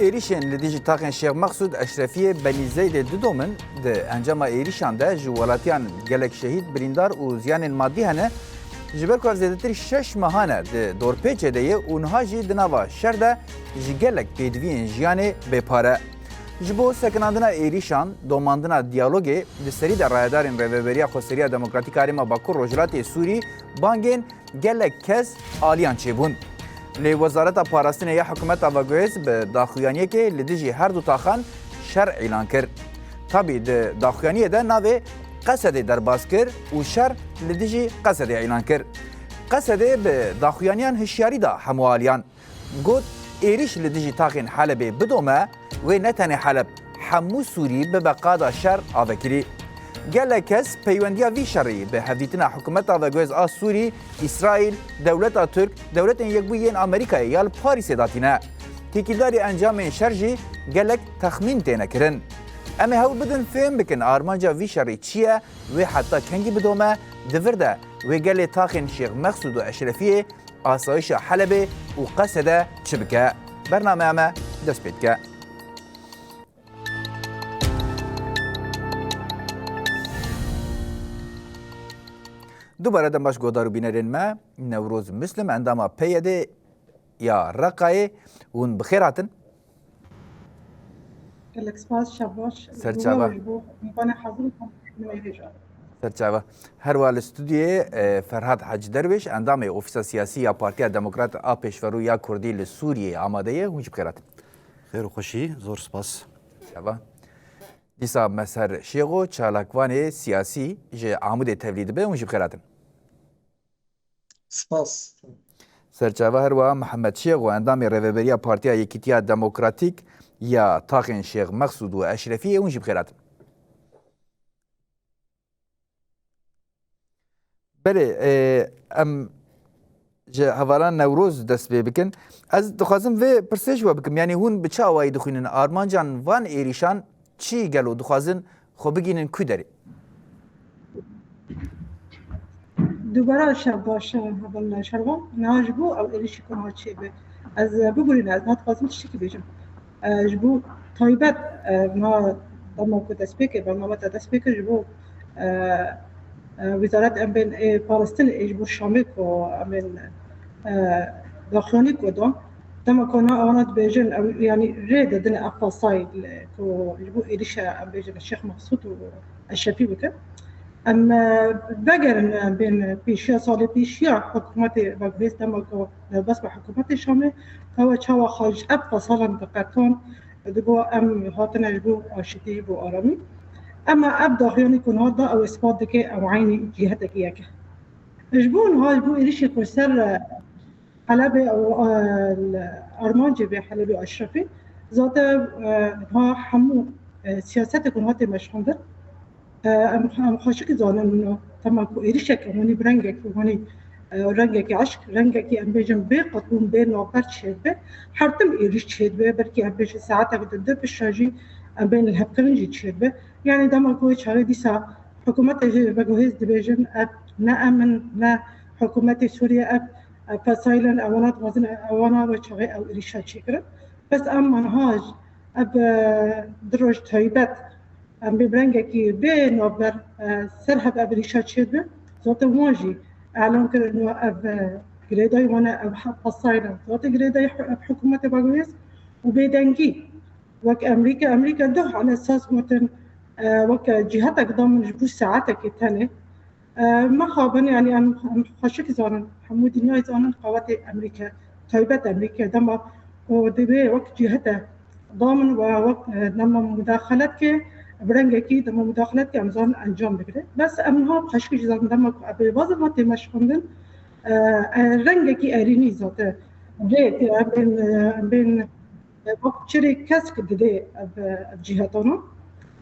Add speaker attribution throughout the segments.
Speaker 1: ایریشن لدیجی تاقن شیخ مقصود اشرفیه بنی زید دومن ده انجام ایریشان ده جوالاتیان گلک شهید بریندار و زیان مادی هنه جبر کار زیادتر 6 ماهانه ده دورپیچه ده اونها جی دناوا شر ده جی گلک پیدوین جیانه بپاره جبو سکناندنا ایریشان دوماندنا دیالوگی ده سری در رایدارین ریوبریا خوستریا دموکراتیک آریما باکور روجلاتی سوری بانگین گلک کس آلیان چه بون لی وزارت پاراستن یا حکومت آواگویز به داخویانیه که لدیجی هر دو تاخان شر اعلان کرد. طبی داخویانیه ده ناوی قصد در باز کرد و شر لدیجی قصد اعلان کرد. قصد به داخویانیان هشیاری دا هموالیان. گود ایریش لدیجی تاخین حلب بدومه و نتن حلب همو سوری به بقادا شر آوکری. گله کس پیوندیا وی شرعی به هفدیتنا حکومت آواگویز سوری، اسرائیل، دولت ترک، دولت یکبویین آمریکای یال پاریس داتینه. تیکیداری انجام شرجی گلک تخمین تینه کرن. اما هاو بدن فهم بکن آرمانجا وی شرعی چیه و حتی کنگی بدومه دورده و گله تاخین شیخ مقصود و اشرفیه آسایش حلبه و قصده چبکه. برنامه اما دست بید که. دوباره دماش گودارو بینرین ما نوروز مسلم انداما پیده یا رقای اون بخیراتن
Speaker 2: الاکسپاس شباش
Speaker 1: سرچاوه سرچاوه هر وال استودیو فرهاد حج درویش اندام اوفیس سیاسی یا پارتی دموکرات آپیشورو یا کردی لسوریه آماده اونج بخیراتن
Speaker 3: خیر و خوشی زور سپاس
Speaker 1: شبا دیسا مسهر شیغو چالاکوان سیاسی جه عمود تولید به اونج بخیراتن
Speaker 4: سپاس
Speaker 1: سرچاوه هر و محمد شیخ و اندام ریوبریا پارتیا یکیتیا دموکراتیک یا تاقین شیخ مقصود و اشرفی اونجی بخیرات بله ام جه هواران نوروز دست بکن از دخوازم و پرسش و بکم یعنی هون بچه آوایی دخوینن آرمان جان وان ایریشان چی گلو دخوازن خو بگینن که داری
Speaker 2: دوباره شب باشه هبل شروع ناجبو او ایریش کنه چی به از بقولین از ما تقاسم چی که بیشم جبو طایبت ما دما کو دسپیکر برنامه دسپیکر جبو وزارت امن فلسطین جبو شامل کو امن داخلی کدام دما کنا آنات بیشن یعنی رید دن افصای کو جبو ایریش بیشن الشيخ مقصود و الشفی بکن اما بگرن بین پیشیا سال پیشیا حکومت بگویست دماغو بس به حکومت شامل تا چوا خارج اب سالا دقیقاً دبو ام هاتن جبو آشتی بو آرامی اما اب داخلی کنها دا او اثبات که او عینی جهت که جبون ها جبو ایریش کوسر حلب او ارمانج به حلب اشرفی ذات ها همو سیاست کنهات مشخوندن ام خاشق زانم انه تمام کو ایریشک هونی برنگک هونی رنگک عشق رنگک ام بیجم به قطون بین نوبت شد به حرتم ایریش شد به برکی ام بیش ساعت قد بشاجی ام بین الهبكرنجي شد به يعني دما کو چاره دیسا حکومت بگوهز دیویژن اب نه امن نه حکومت سوریه اب فسایلن اوانات وزن اوانا و چاره او ایریشا چیکره بس ام منهاج اب دروج تایبت ام ببرنگه کی به نوبر سرحب ابریشات شده زوت واجی اعلام کرد انه اب گریدای وانا اب حصاینا زوت گریدای حکومت باگویس وبيدنجي وك امريكا ده على اساس متن وك جهتك ضمن جبوس ساعتك الثاني ما خابن يعني ام خشك زان حمودي ناي زان قوات امريكا طيبه امريكا دم ودبي وك جهته ضامن ووقت لما مداخلتك برنگکی دم مداخلت که امزان انجام بگیره بس امنها خشکی جزان دم به واسه ما تمش خوندن رنگکی ارینی ذاته جیت بین وقت چری کس کده اب جهاتنا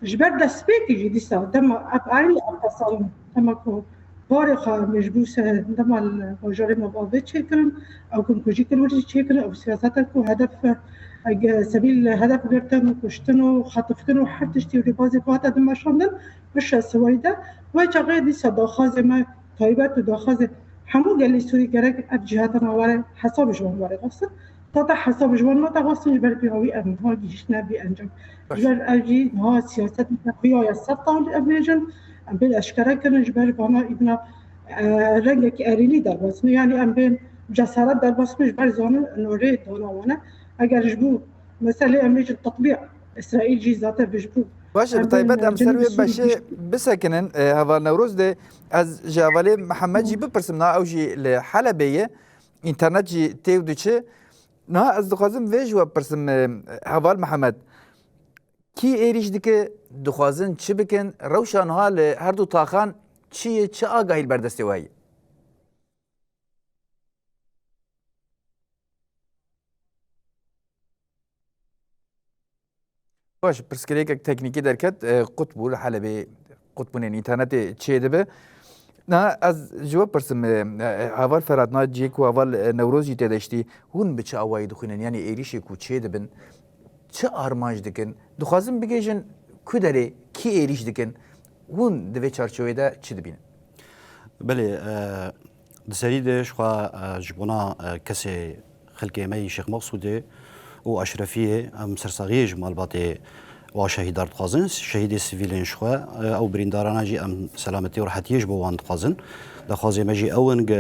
Speaker 2: جبر دسپیکی جدی سا دم اب عین اتصال دم کو بارخ مجبوس دم الوجاره مبادئ چیکن او کم کجی کلوری چیکن او سیاست کو هدف سبيل هدف گرتن و کشتن و خطفتن و هر تشتی و بازی فاتا دم شاندن بشه سویده و چقدر دیسا داخاز ما طایبت و داخاز همو گلی سوری گرگ اب جهات نواره حسابش واره قصد تاتا حساب جوان ما تغصن جبر بيهوي أبن ها جيش نبي أنجم
Speaker 1: باش
Speaker 2: جبر أجي ها سياسات بيها يسطا أبنجم أم بين أشكرا كن جبر بانا ابن رنگك أريني در بس يعني أم بين جسارت در بس مش بر زانن نوري دانا وانا اگر جبو مثلا أم بيجي التطبيع إسرائيل جي ذاته بجبو
Speaker 1: باشه
Speaker 2: أم
Speaker 1: بتایبەت ئەم
Speaker 2: بين جنوب
Speaker 1: سەروێ
Speaker 2: سوري
Speaker 1: بەشێ بسەکنن هەڤال نەورۆز دێ ئەس ژاڤالێ محەممەد جی بپرسم نا ئەو ژی لە حەلەبەیە ئینتەرنەت جی تێو دوچێ نا ئەس دخوازم vê ji we pirsim heval Mihemed kî êrîş dike dixwazin çi bikin rewşa niha li her du taxan çi ye çi agahî li berdestê we heye باش پرسکرێکێک تەکنیکی دەرکەت قوت بوو لە حەلەبێ قوتبوونێن ئینتەرنەتێ چێ دەبێ نا ئەس ji we pirsim heval Ferhatna ciyek û heval Newroz jî têdeştî hûn bi çi awayî dixwînin yanî êrişê ku çê dibin çi armanc dikin dixwazin bigêjin ku derê kî êrîş dikin hûn di vê çarçovê de çi dibînin
Speaker 3: بله دسری ده شخوا جبونا کسی خلقی می شیخ مقصوده و اشرفیه ام سرساغیه جمال باته و شهیدار تخازن شهید سیویلین شخوا او بریندارانا جی ام سلامتی و راحتیش بوان تخازن دخوازی مجی اونگ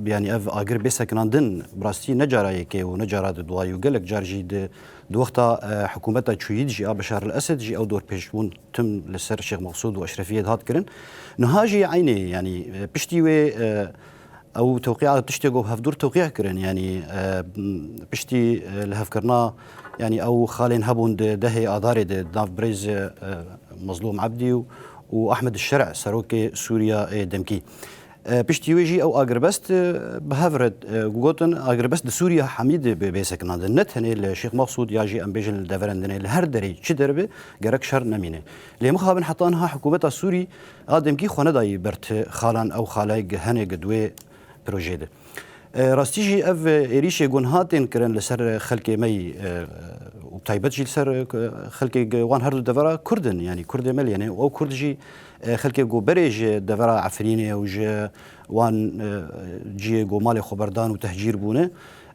Speaker 3: يعني اف اگر بسکناندن براستی نجارای که و نجارات دوایو گلک جارجی دو وقتا حکومتا چوید جی بشار الاسد جی او دور پیشبون تم لسر شیخ مقصود و اشرفیه هات کرن نهاجي عيني يعني بشتي او توقيع تشتغو هفدور توقيع كرن يعني بشتي لهفكرنا يعني او خالين هبون دهي اداري ناف بريز مظلوم عبدي واحمد الشرع سروكي سوريا دمكي بشتي ويجي او اغربست بهافرد جوتن اغربست سوريا حميد بيسكنا النت هني الشيخ مقصود ياجي ام بيجن دفرندني الهر دري تشي دربه جرك شر نمينه لي مخابن حطانها حكومه السوري ادمكي خونه داي برت خالان او خالاي هني قدوي بروجيده راستيجي اف اريشي جونهاتن كرن لسر خلقي مي وبتايبت جي لسر خلقي وان هردو دفرا كردن يعني كرد مل يعني او كردجي خلقي جو بريج دفرا عفريني او وان جي جو مالي خبردان وتهجير بونه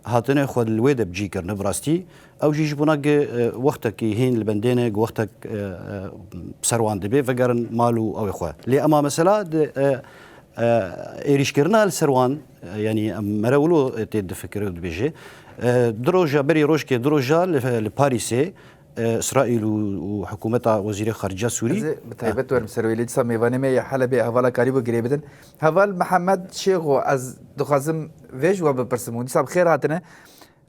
Speaker 3: هاتنه خود الويد بجي كرن براستي او جي جبوناك وقتك هين البندينه وقتك بسروان دبي فقرن مالو او اخوه لي اما مثلا ايريش كرنا السروان يعني مراولو تيد فكروا بيجي دروجا بري روشكي دروجا لباريسي اسرائيل وحكومتها وزير خارجيه سوري
Speaker 1: بتایبەت وەرم سەروێ لێ دیسا میوانێ مێ حەلەبێ هەڤاڵە کاری بۆ گرێ بدن هەڤال محەممەد شێخۆ ئەس دخوازم vê ji we bipirsim û dîsa bixêr hatine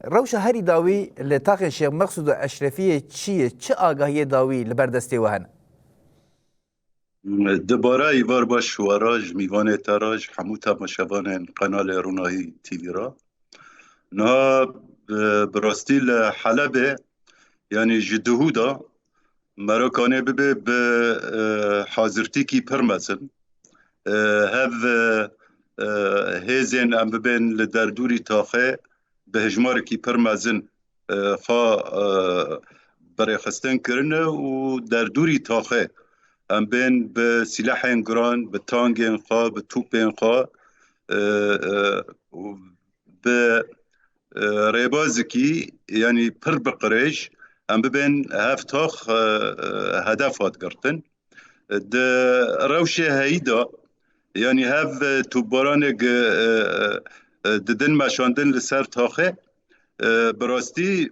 Speaker 1: rewşa herî dawî li taxên Şêx Mexsûd û Eşrefiyê çi ye çi agahiyê dawî li ber destê we hene
Speaker 4: دباره ایوار باش وراج میوان تراج همو تماشاوان قنال رونایی تیوی را نه براستی لحلبه یعنی جدهودا مراکانه ببه به حاضرتی کی پرمزن هف هزین ام ببین لدردوری تاخه به هجمار کی پرمزن خا برای خستن کرنه و دردوری تاخه ام بین به سلاحین گران به تانگین خواه به توپین خواه به ریبازکی یعنی پر بقریش ام ببین هفتاخ هدفات گرتن ده روشه هیدا یعنی هف توبارانگ ددن مشاندن لسر تاخه براستی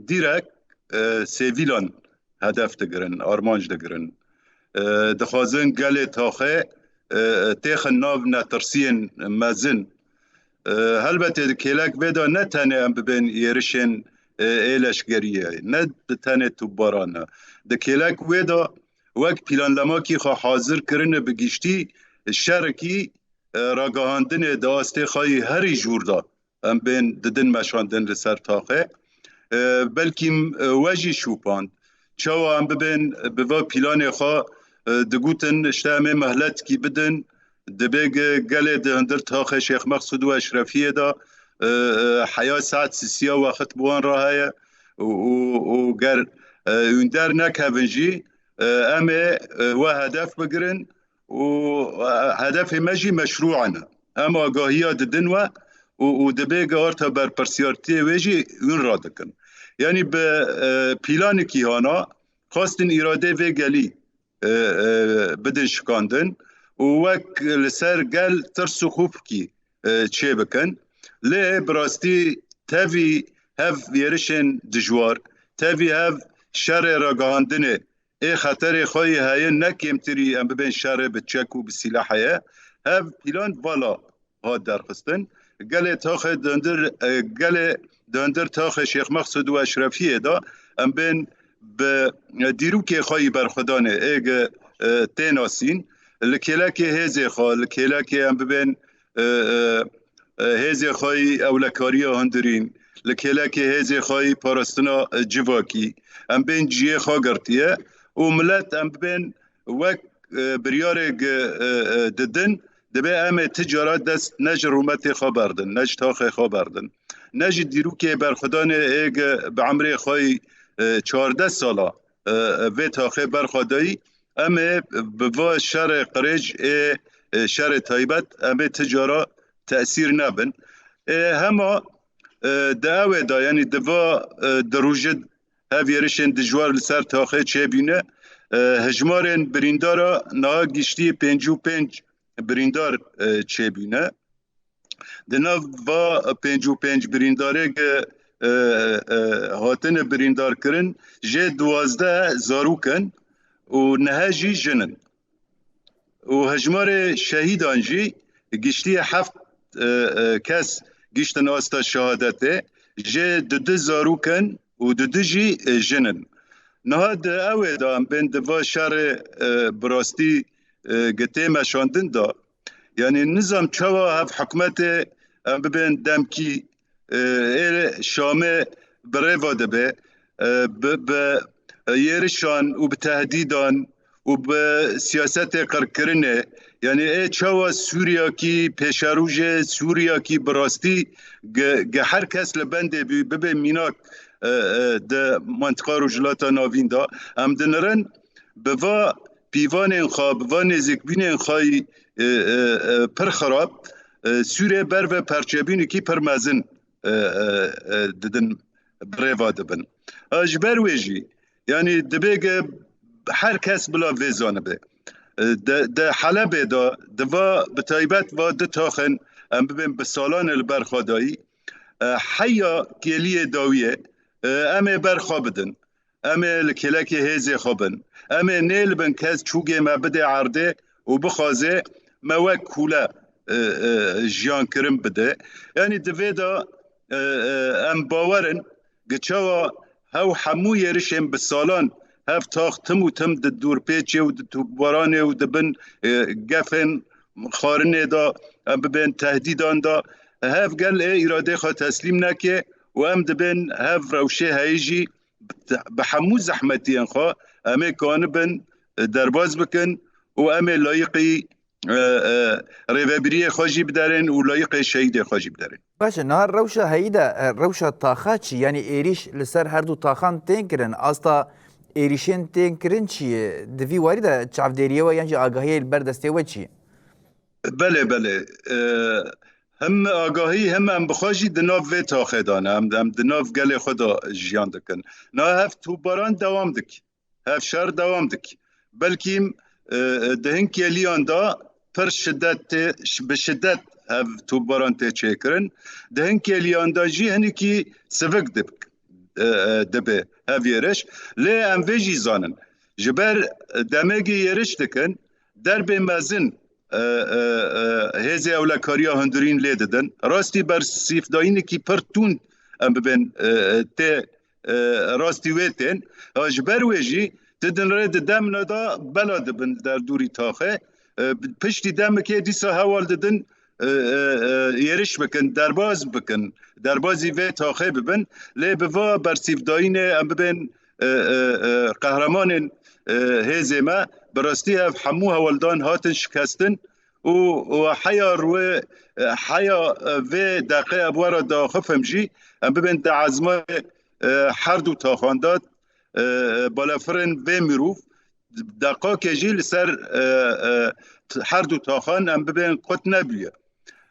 Speaker 4: دیرک سیویلان هدف دگرن آرمانج دگرن دخوازن گل تاخه تیخن ناو نترسین مزن هلبته کلک بدا نه تنه ام ببین یرشن ایلشگریه نه تنه توبارانه ده کلک بدا وقت پیلان لما کی خواه حاضر کرنه بگیشتی شرکی راگاهاندن داسته خواهی هری جور دا ام بین ددن مشاندن لسر تاخه بلکیم وجی شوپاند چاو ام ببین بوا پیلان خواه دگوتن اشتامه مهلت کی بدن دبیگ گله دهندر تاخه شیخ مقصود و اشرفیه دا حیا ساعت سیا وقت بوان راهی و گر اندر نکوینجی امه و هدف بگرن و هدف مجی مشروعنا اما آگاهی ددن و و دبی گارتا بر پرسیارتی ویجی اون را دکن یعنی به پیلان کیهانا خواستن اراده و گلی بدن شکاندن و وک لسر گل ترس و خوب کی چه بکن لی براستی تاوی هف ویرشن دجوار تاوی هف شر راگاندنه ای خطر خواهی های نکیم تری ام ببین شر بچک و بسیلاحه هف پیلان والا ها درخستن گل تاخ دندر تاخ شیخ مقصود و اشرفیه دا ام بین به دیروک خواهی برخدانه ایگ تیناسین لکیلک هزی خواه لکیلک ام ببین هزی خواهی اولکاری هندرین لکیلک هزی خواهی پارستنا جواکی ام بین جیه خواه گرتیه و ملت ام بین وک بریار ددن دبی ام تجارت دست نج رومت خواه بردن نج تاخ خواه بردن نج دیروک برخدانه ایگ به عمر خواهی 14 ساله و تاخه برخدایی امه بوا شر قریج شر تایبت امه تجارت تأثیر نبن هما دعوه دا یعنی دوا دروجد هاویرشن دجوار لسر تاخه چه بینه هجمارن بریندارا نا گشتی 55 بریندار چه بینه دنا و 55 برینداره که هاتن بریندار کرن جه 12 زاروکن و نهاجی جنن و هجمار شهیدان جی گشتی 7 کس گشتن آستا شهادته جه 2 زاروکن و 2 جی جنن نهاد اوه دا بین دوا شر براستی گته مشاندن دا یعنی نظام چوا هف حکمت ببین دمکی شامه بروا دبه به یرشان و به تهدیدان و به سیاست قرکرنه یعنی ای چوا سوریا کی پیشروج سوریا کی براستی هر کس لبنده ببه میناک ده منطقه رجلاتا ناوین دا هم دنرن بوا پیوان انخوا بوا نزیکبین انخوای پر خراب سوره بر و پرچبین کی پر مزن ددن بروا دبن اجبر ویجی یعنی دبیگ هر کس بلا ویزانه به ده حلب دا دوا بتایبت و ده تاخن ام ببین بسالان البرخادایی حیا کلی داویه امه برخابدن امه لکلک هیزی خوابن امه نیل بن کس چوگه مبده عرده و بخوازه موک کوله جیان کرم بده یعنی دوی دا ام باورن گچاوا هاو حمو یرشم بسالان هف تاخ تم و تم د دور پیچه و د توبارانه و دبن گفن خارنه دا ببین تهدیدان دا هف گل اراده خواه تسلیم نکه و ام دبن هف روشه هایجی بحمو زحمتی انخواه امه کانبن درباز بکن و امه لایقی ریوبری خواجی بدارن و لایق شهید خواجی بدارن
Speaker 1: باشه نهار روشا هیدا روشا تاخا چی یعنی ایریش لسر هر دو تاخان تین کرن استا ایریشن تین کرن چیه دوی واری دا چافدریه و یعنی آگاهی البردسته و چی
Speaker 4: بله بله هم آگاهی هم بخواجی دناف و تاخه دانه هم دناف گل خدا جیان دکن نه هف توباران دوام دک هف شر دوام دک بلکیم دهن کلیان دا پر به شدت هف توباران ته چکرن دهن کلیان دا جی هنی کی سفک دبه هف یرش لی ام ویجی زانن جبر دمگی یرش دکن در به مزن هزی اولکاریا هندرین لی ددن راستی بر سیفداینی کی پر تون ام ببین ته راستی ویتن جبر ویجی ددن رد دم ندا بلا دبن در دوری تاخه پشتی دم که دیسا حوال ددن یرش بکن دربازی و تاخه ببن لی بوا برسیف داین ام ببین قهرمان هزی ما براستی هف حمو هولدان هاتن شکستن و حیا و دقیق ابوارا دا خفم جی ام ببین دا عزمه هر دو تاخانداد بالافرن و میروف دقا که جی لسر هر دو تاخان ام ببین قط نبیه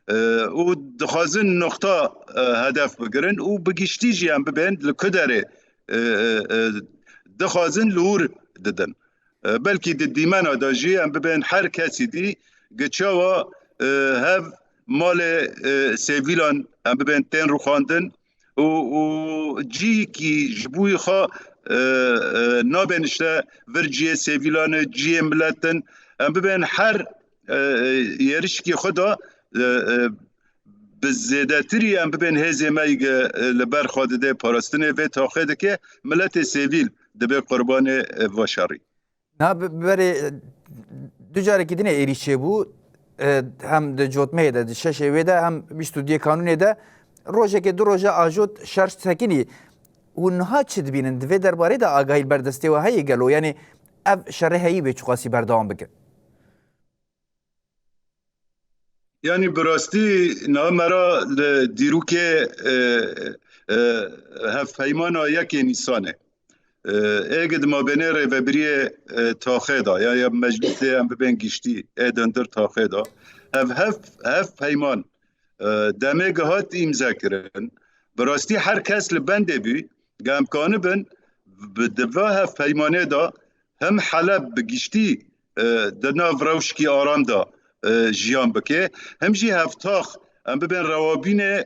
Speaker 4: و دخوازن نقطه هدف بگرن و بگیشتی جی هم ببین لکدره دخوازن لور ددن بلکه دیمن آداجی هم ببین هر کسی دی گچاوا هف مال سیویلان هم ببین تین رو خواندن و جی کی جبوی خوا نابنشته ورجی سیویلان جی ملتن هم ببین هر یریشکی خدا بزیدتری هم ببین هزی مایگ لبر خواده ده پاراستنه و تاخده که ملت سیویل دبه قربان واشاری
Speaker 1: نه بری دو جاره که دینه ایریچه بود هم ده جوتمه ده ششه ویده هم بیستودیه کانونه ده روژه که دو روژه آجود شرش سکنی اونها چی دبینن دوی درباره ده آگاهی بردسته و هایی گلو یعنی اف شره هایی به چخواسی بردام بکن
Speaker 4: یعنی براستی نه مرا دیرو که هف پیمانا یکی نیسانه اگه ما بینه ریوبری تاخه دا یا مجلس هم ببین گیشتی ایدندر تاخه دا هف پیمان دمه گهات امضا کرن براستی هر کس لبنده بی گمکانه بن بدوا هف پیمانه دا هم حلب بگیشتی دنا وروشکی آرام دا جیان بکه هم جی هفتاخ هم ببین روابین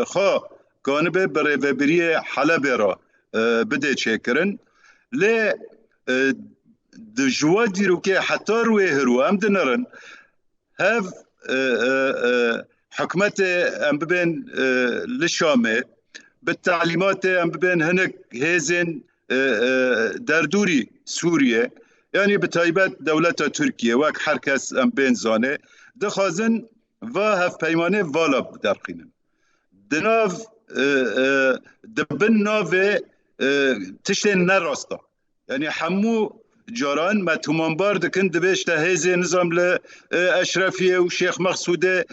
Speaker 4: خواه کانه به ریوبری حلب را بده چکرن لی دجوا دیرو که حتی روی هرو هم دنرن هف حکمت هم ببین لشامه بالتعلیمات هم ببین هنک هزین دردوری سوریه یعنی بتایبت دولت ترکیه وک هر کس هم بین زانه دخوازن و هف پیمانه والا درخینن دناف دبن ناوه تشتین نراستا یعنی همو جاران ما تومانبار دکن دبیش ده هیزه نظام لأشرفیه و شیخ مقصوده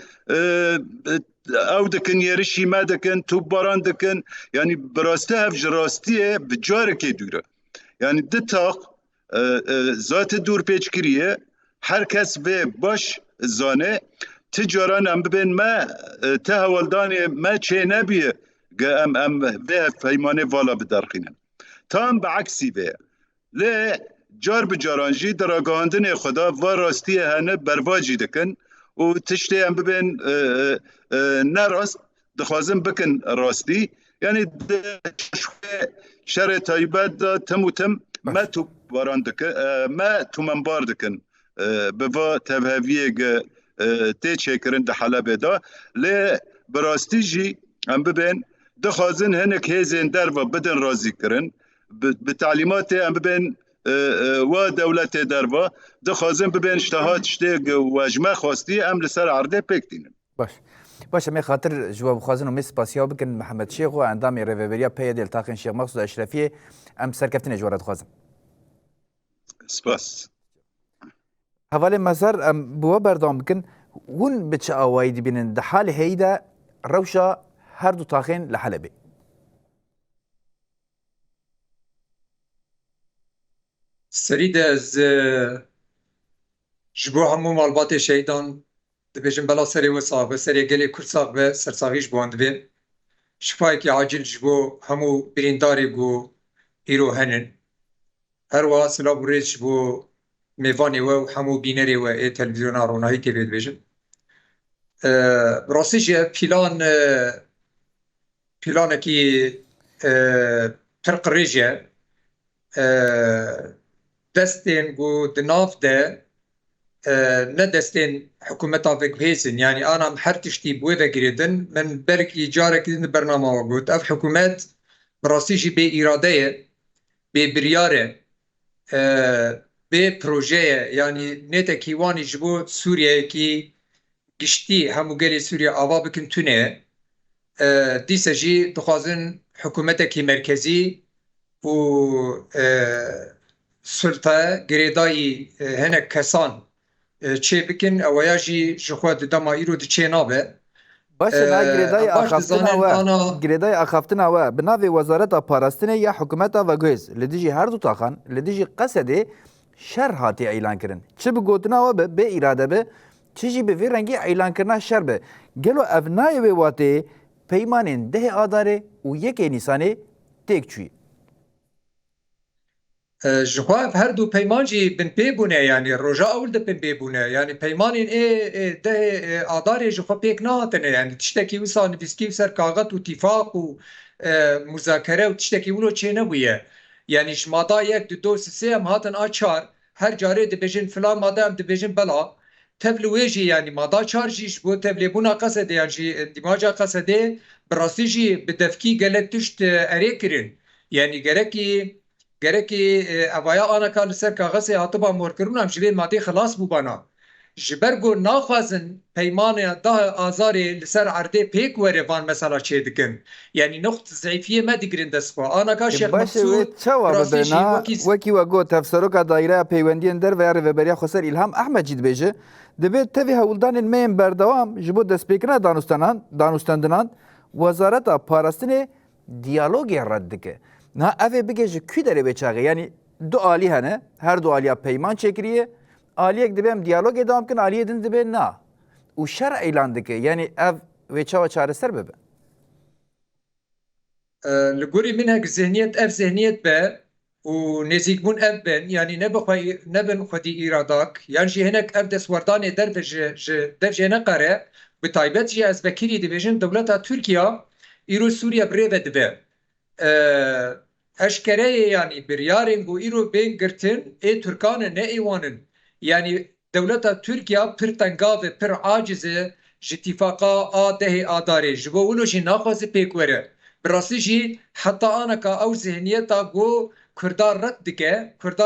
Speaker 4: او دکن یرشی ما دکن توباران دکن یعنی براسته هف جراستیه بجاره که دوره یعنی دتاق ذات دور پیچ کریه هر کس به باش زانه تجاران هم ببین ما تهوالدان ما چه نبیه ام به پیمانه والا بدرخینن تام بعکسی به لی جار بجارانجی دراگاندن خدا و راستی هنه برواجی دکن و تشتی هم ببین نراست دخوازم بکن راستی یعنی شر تایبت دا تم و تم ما تو باران دکن ما تو منبار دکن بوا تبهویه تی چکرن ده حلبه دا لی براستی جی هم ببین دخوازن هنک هیزین در و بدن رازی کرن به تعلیمات هم ببین و دولت در و دخوازن ببین اشتهات شتیگ واجمه خواستی هم لسر عرده پکتینن
Speaker 1: باشه می خاطر جواب خوازن و می سپاسیا بکن محمد شیخ و اندام ریوبریا پی دل تاقین شیخ مقصود اشرفی ام سرکفتن جوارد خوازن
Speaker 4: سپاس
Speaker 1: حوالی مزار بوا بردام بکن هون بچه آوائی دی بینن ده حال هیدا روشا هر دو تاخین لحلبه
Speaker 5: سرید از جبو همو مالبات شیطان دبیجن بلا سری و صاحبه سری گلی کرساق به سرساقیش بوند بین شفایی که عاجل جبو همو برینداری گو ایرو هنن هر وا سلاب ریش بو میوانی و همو بینری و ای تلویزیون رونایی که بید بیجن راستش پیلان کی فرق ریجه دستین گو دناف ده نه دستین حکومتا فکر هیسن یعنی آنام هر تشتی بوی وگریدن من برک ایجاره کدین برنامه وگود اف حکومت راستیشی به اراده به بریاره به پروژه یعنی نیت کیوانی جبو سوریه کی گشتی همو گلی سوریه آوا بکن تونه دیسه جی دخوازن حکومت کی مرکزی و سلطه گریدای هنک کسان چه بکن اویا جی جخواد دما ایرو دی چه نابه
Speaker 1: باشه گریدای آخافتن و بناوی وزارت پاراستن یا حکومت وگویز لدیجی هر دو تاخان لدیجی قصده شر هاتی اعلان کرن چه بگوتنا و به اراده به چیزی به وی رنگی اعلان کرنا شر به گلو افنای و واته پیمان ده آداره و یک نیسانه تک چوی
Speaker 5: جواب هر دو پیمان جی بن بيبونه يعني الرجاء اول ده بن بيبونه يعني پیمان ايه ده آدار جواب بيك نهاتنه يعني تشتكي وصان بسكي سر كاغت واتفاق و مذاكره وتشتكي ولو چه نبويه يعني شمادا یک دو سه هم هاتن آچار هر جاره ده بجن فلان ماده هم ده بجن بلا تبلويجي يعني مادا چار جيش بو تبليبونا قصده يعني جي دماجا قصده براسي جي بدفكي گلک تشت اريكرين يعني گرکی اویا آنا کار لسر کاغذ هاتبا مورکرون هم جبه ماده خلاص بوبانا جبرگو ناخوازن پیمان ده آزاری لسر عرده پیک وره وان مثلا چه دکن یعنی نقط ضعیفیه ما دیگرین دست آنا کار شیخ مقصود
Speaker 1: راستی جی وکی و گو تفسیرو که دایره پیوندین در و رهبری خسر الهام احمد جید بیجه دبیت تفی هولدان المیم بردوام جبو دسپیکنا دانوستاندنان وزارت پاراستن دیالوگ رد دکه نه اوه بگه جه کی داره بچاقه یعنی دو آلی هنه هر دو آلیا پیمان چکریه آلی یک دبه هم دیالوگ ادام کن آلی دن دبه نه و شرع اعلان دکه یعنی او وچا و چاره سر ببه
Speaker 5: لگوری من هک ذهنیت اف ذهنیت به و نزیک بون اف بن یعنی نبن خودی ایراداک یعنی جه هنک اف دسوردان در دف جه نقره به تایبت جه از بکیری دبیجن دولتا ترکیه ایرو سوریا بره دبه اشکره یعنی بریارن گو ایرو بین گرتن ای ترکان نه ایوانن یعنی دولتا ترکیه پر تنگاو پر عاجزه جتفاقا آده آداره جبو ولو جی ناخوازی پیکوره براستی جی حتی آنکا او ذهنیتا گو کردار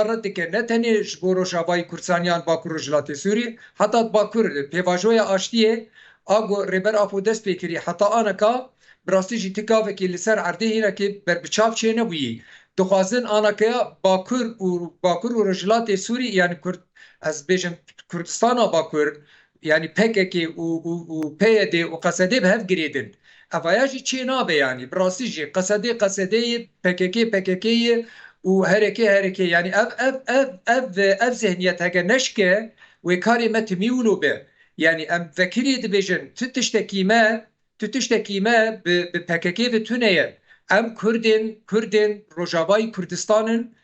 Speaker 5: رد دکه نه تنی جبو روشاوای کرسانیان باکور رجلات سوری حتی باکور پیواجوی آشتیه آگو ریبر آفو دست پیکری حتی آنکا براستی جی تکاوه که لسر عرده هینا که بر بچاف چه نبویی دخوازن آنها که باکور و رجلات سوری یعنی از بیجم کردستان باکور یعنی پککی و پیده و قصده به هف گریدن افایاجی چه نابه یعنی براستی جی قصده پککی و هرکی یعنی اف ذهنیت هگه نشکه و کاری متمیولو به یعنی ام فکری دبیجن تشتكي ما بPKK ve Tüneye em Kurdin Rojavayê Kurdistanın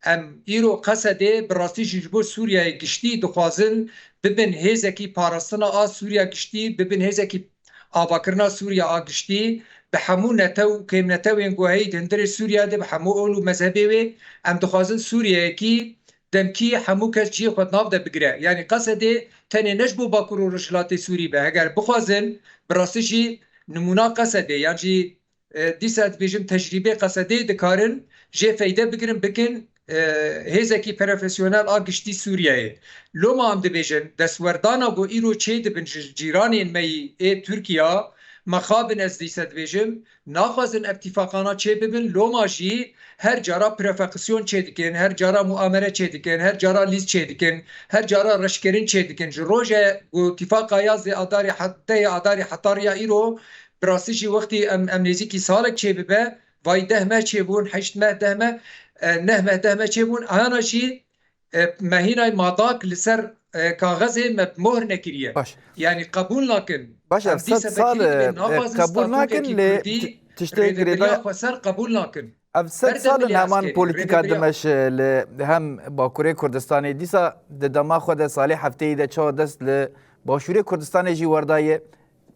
Speaker 5: em îro qesede bi rastî ji bo Sûriyeyê giştî dixwazin bibin hêzekî parastina a Sûriya giştî bibin hêzekî avakirina Sûriya a giştî bi hemû netew kêmnetewên guheyî hindirê Sûriya de bi hemû ol û mezhebê wê em dixwazin Sûriyeyekî demkî hemû kes ciyê xwe nav de bigire yani qesedê tenê ne ji bo Bakur û Rojhilatê Sûrî be heger bixwazin bi rastî jî نمونه قصده یعنی دیسات بیجم تجربه قصده دکارن جه فایده بگیرن بکن هزکی پروفسیونال آگشتی سوریه لوما هم دبیجن دستوردانا گو ایرو چه دبن جیرانی می ترکیه مخابن از دیسات بیجم ناخوازن اتفاقانا چه ببن لوما جی هر جارا پروفکسیون چه دکن هر جارا مؤامره چه دکن هر جارا لیز چه دکن هر جارا رشکرین چه دکن جروجه گو اتفاقا یاز آداری حتاریا ایرو براستی جی وقتی ام نزیکی سالک چه ببه وای 10 ماه چه بون 8 ماه 10 ماه 9 ماه 10 ماه چه بون آنا جی مهینای ماداک لسر کاغذ مهر نکریه یعنی قبول نکن
Speaker 1: باش 7 سال قبول نکن لی تشتهی گریدای
Speaker 5: خسر قبول نکن
Speaker 1: 7 سال نمان پولیتیکا دمش هم باکوری کردستانی دیسا دما خود سال هفته ایده چه دست ل باشوری کردستان جی وردای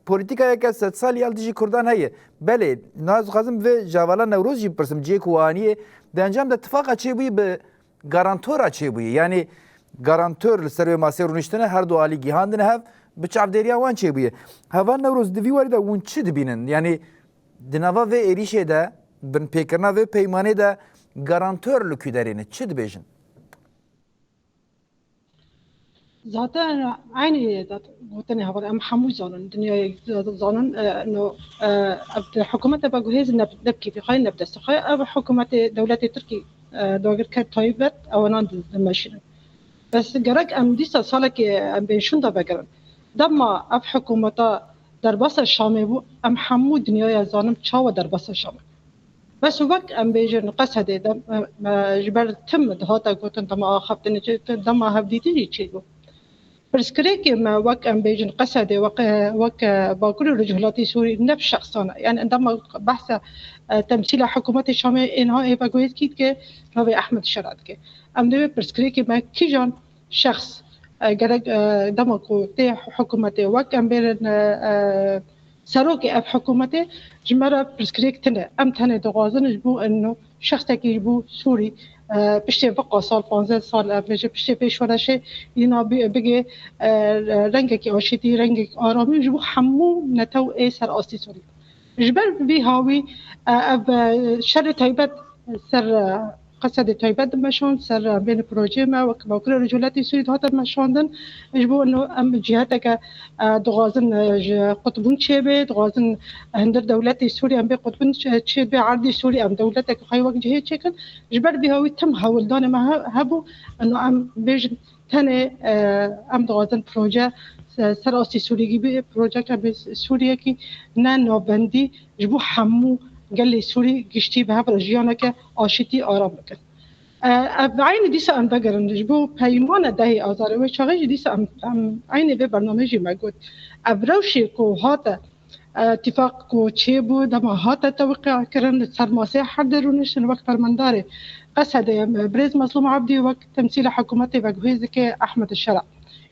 Speaker 1: پولیتیکا یک 7 سال یال دیجی کردان هیه بله ناز خازم و جوالا نوروز جی پرسم جی کوانیه دنجام ده اتفاقا چه بوی به گارانتورا چه بوی یعنی گارانتور سروی ماسه رونشتنه هر دو عالی گیهاندنه هف به چاودریا وان چه بوی هوا نوروز دوی وارده اون چی دبینن یعنی دنوا و ایریشه ده بن پیکرنا و پیمانه ده گارانتور لکی دارینه چی دبیجن
Speaker 2: zaten aynı zaten hava am hamu zanın dünyaya zanın انه الحكومه بجهز نبكي في خاين نبدا سخاي او حكومه دوله تركي دوغر كات طيبت او نان المشين بس جرك ام دي سالك ام بيشون دا بگرن دما اف حكومه درباس الشامي بو ام حمو دنيا زانم چاو درباس الشامي بس وقت ام بيجن قصد دم جبر تم هاتا قلت انت ما خفتني دما هبديتي تشيلو برسكريك ما وك ام بيجن قصد وك باكل رجلاتي سوري نفس شخصنا يعني عندما بحث تمثيل حكومة الشام إنها إيفاغويت كيت كه نوي أحمد الشرات كه أم ده برسكريك ما كيجان شخص جرق دمكو تي حكومته وك ام بيرن سروكي أف حكومته جمرة برسكريك تنا أم تنا دغازن جبو إنه شخص يجبو سوري بشتي بقى سال 15 سال بشتي بيش ولا شيء ينا بيجي رنجك أشيتي رنجك آرامي جبو حمو نتو إيه سر أصلي سوري جبر بهاوي أب شر تايبت سر قصد تايبت مشون سر بين بروجي ما وكل رجولاتي سوري هذا مشوندن جبو إنه أم جهتك دغازن قطبون شبه دغازن هندر دولتي سوري أم بقطبون شبه عرضي سوري أم دولتك خي وقت جهة شكل جبر بهاوي تم هاول دان ما هبو إنه أم بيجن تاني أم دغازن بروجي سر أصلي سوري بي بروجي كبس سوريا كي نانو بندي جبو حمو قال لي سوري قشتي بها برجيانك آشتي آرامك بعين ديسا أم بقرن جبو بيمانة دهي آزار وشغل ديسا أم عيني في برنامجي موجود أبروشي كو هاتا اتفاق كو تشيبو دما هاتا توقع كرن سرماسي حضرونش الوقت فرمانداري قصد بريز مظلوم عبدي وقت تمثيل حكومتي وجهيزك أحمد الشرع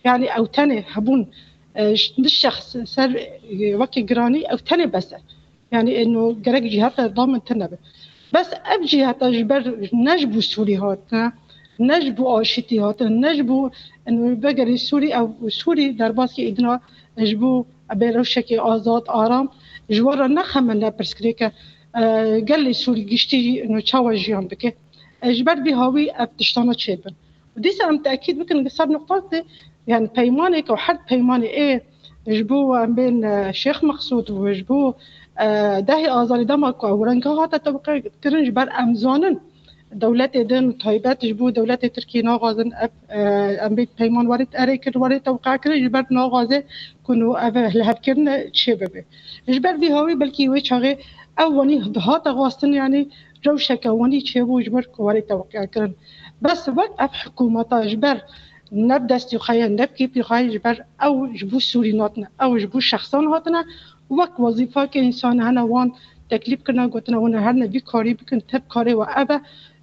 Speaker 2: يعني أو تاني هبون الشخص سر وقت جراني أو تاني بس يعني إنه جرق جهات ضامن تنبه بس أب جهات أجبر نجبو سوري هات نجبو آشتي هات نجبو إنه بقري سوري أو سوري درباس كي إدنا نجبو بروشكي آزاد آرام جوارا نخمن برسكريكا قال لي سوري قشتي إنه تشاوى جيان بك أجبر بهاوي أبتشتانا تشيبن وديس أنا متأكد بكن قصار نقطات يعني بيمانك أو حد بيماني إيه جبو بين الشيخ مقصود وجبو داهي آزاري دمك ورنقا هاتا توقع كرنج بر أمزانن دولت دن طيبات جبو دولت تركي ناغازن أم بيت بيمان وارد أريكر وارد توقع كرنج بر ناغازه كنو لهب كرن تشببه جبر بهاوي بلكي ويشاغي أولي هاتا غاستن يعني روشك أولي تشبو جبر وارد توقع كرن بس وقت أب حكومتا جبر نبدأ خيال نبكي بخاي جبر أو جبو سوري ناتنا أو جبو شخصان هاتنا وقت وظيفة كإنسان هنا وان تكليف كنا قلتنا وانا هرنا بي كاري بكن تب كاري وأبا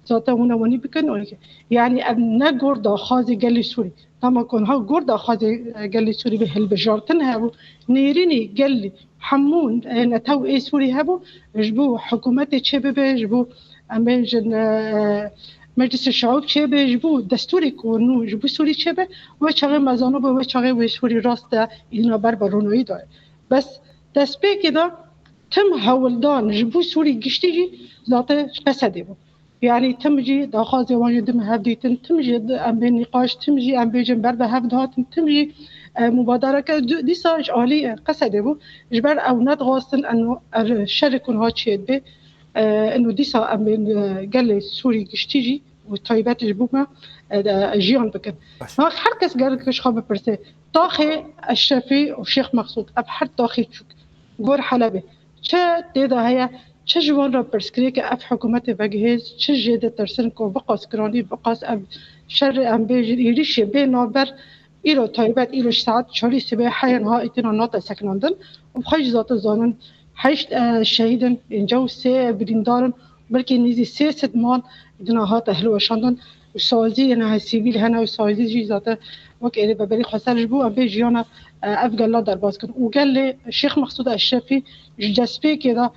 Speaker 2: ذاته وانا واني بكن يعني أبنا جوردا خازي قالي سوري تما كون ها جوردا خازي قالي سوري بهل بجارتن هابو نيريني قالي حمون نتاو إيه سوري هابو جبو حكومتي تشبه جبو أمين جن مجلس الشعوب شبه جبو دستوري كونو جبو سوري شبه وشغل مزانو به وشغل وسوري راسته إلنا بربرونوي دار بس تسبي كده تم هولدان جبو سوري قشتيجي ذاته قصدي بو يعني تمجي داخازي واجد دم هبديتن تمجي ام بين نقاش تمجي ام بيجن بربه هبدات تمجي مبادره دي ساج عالي قصدي بو جبر او ندغاستن انه الشركون هاتشيد به انه ديسا ام بين قال سوري قشتيجي وطيبات جبوما جيان بكن ما حركس قال لك خاب برسي طاخي الشافي والشيخ مقصود ابحر طاخي غور حلبي چه دیده هيا چه جوان را برسكريك اف حكومت بجهز چه جده ترسن کو بقاس کرانی بقاس اب شر ام بيجي يريش بينابر إلو طيبات إلو ساعات شهري سباحة حيان ها إتنا ناطق سكناندن وبخيج ذات الزانن حيش الشهيدن إنجو سي بريندارن بلكي نيزي سي سدمان إدنا هات أهلو شاندن وسازي أنا هالسيفيل هنا وسازي جي ذات وكيلي ببري خسر جبو أبي جيانا أفقال لا درباز كن وقال لي الشيخ مقصود الشافي جسبي كذا